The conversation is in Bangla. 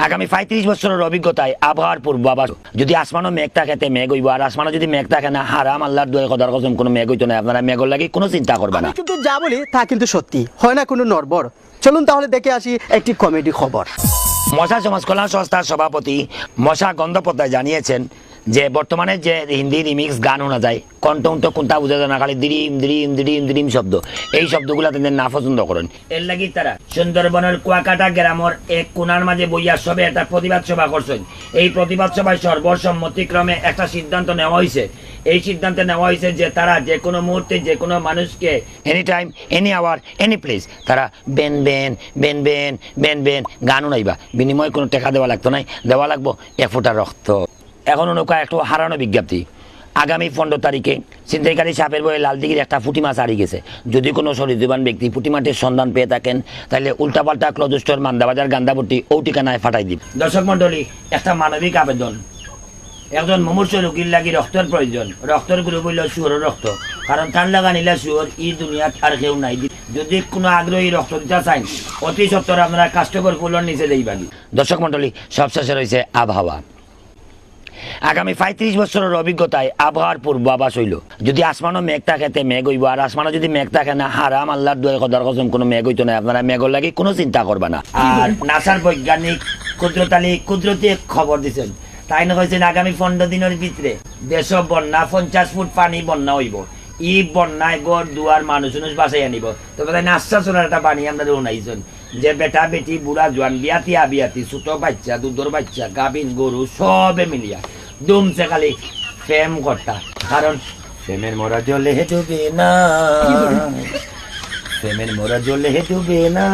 আগামী 35 বছরের অভিজ্ঞতায় আবহাওয়ার পূর্বাভাস যদি আসমানও মেঘ থাকে মেঘ হইব, আর আসমানও যদি মেঘ থাকে না, হারাম আল্লাহর দুয়ারে কদার কসম কোনো মেঘ হইতো না। আপনারা মেঘর লাগি কোনো চিন্তা করবে না। কিন্তু যা বলি তা কিন্তু সত্যি হয় না কোনো নড়বড়। চলুন তাহলে দেখে আসি একটি কমেডি খবর। মশা সমাজ কল্যাণ সংস্থার সভাপতি মশা গন্ধপোদ্দায় জানিয়েছেন যে বর্তমানে যে হিন্দি রিমিক্স গান শোনা যায়, কণ্ঠ কোনটা বোঝা যায় না, খালি দিরিম দিরিম দিরিম দিরিম শব্দ, এই শব্দগুলা তাদের না পছন্দ করেন। এর লাগি তারা সুন্দরবনের কুয়াকাটা গ্রামের এক কোনার মাঝে বইয়া সবে একটা প্রতিবাদ সভা করছেন। এই প্রতিবাদ সভায় সর্বসম্মতিক্রমে একটা সিদ্ধান্ত নেওয়া হয়েছে। এই সিদ্ধান্তে নেওয়া হয়েছে যে তারা যে কোনো মুহূর্তে যে কোনো মানুষকে any time any hour any place তারা বেন বেন বেন বেন বেন বেন গান উনাইবা, বিনিময়ে কোনো টাকা দেওয়া লাগতো নাই, দেওয়া লাগবো 1 ফোঁটা রক্ত। এখন নৌকা একটু হারানো বিজ্ঞপ্তি, আগামী 15 তারিখে ছিনতাইকারী সাপের বয়ে লালদিঘির একটা পুঁটি মাছ হারিয়ে গেছে। যদি কোনো সরিজীবান ব্যক্তি পুঁটি মাছের সন্ধান পেয়ে থাকেন তাহলে উল্টাপাল্টা ক্লজস্টোর মান্দাবাজার গান্ধাপট্টি ও ঠিকানায় ফাটাই দিন। দর্শক মন্ডলী, একটা মানবিক আবেদন, একজন মুমূর্ষ রোগীর লাগি রক্তের প্রয়োজন। রক্তের গ্রুপ হইল শুয়োরের রক্ত, কারণ তার লাগা নিলে শুয়োর এই দুনিয়াত আর কেউ নাই। যদি কোনো আগ্রহী রক্ত দিতে চান অতি সত্তর আপনারা কাস্টকর ফুলের নিচে যাইবানি। দর্শক মন্ডলী, সবশেষে রয়েছে আবহাওয়া। আগামী 35 বছরের অভিজ্ঞতায় আবহাওয়ার পূর্বাভাস হইল যদি আসমানও মেঘ থাকে মেঘ হইব, আর আসমানও যদি মেঘ থাকে না, হারাম আল্লাহর দুয়ারে কদার কসম কোনো মেঘ হইতো না। আপনারা মেঘর লাগি কোনো চিন্তা করবে না। আর নাসার বৈজ্ঞানিক কুদরতি খবর দিচ্ছেন, তাই না হয়েছেন আগামী 15 দিনের ভিতরে দেশ বন্যা 50 ফুট পানি বন্যা হইব। ই বন্যায় গড় দুয়ার মানুষ বাসাই আনিব। তো তাই নাস্তা চোরার একটা বাণী আমরা উনাইছেন যে বেটা বেটি বুড়া জোয়ান বিয়াতি আবিয়াতি ছোট বাচ্চা দুধর বাচ্চা গাভিন গরু সবে মিলিয়া দুমছে খালি প্রেম কর্তা। কারণ প্রেমের মোরা জলে ডুবে না, প্রেমের মোরা জলে ডুবে না।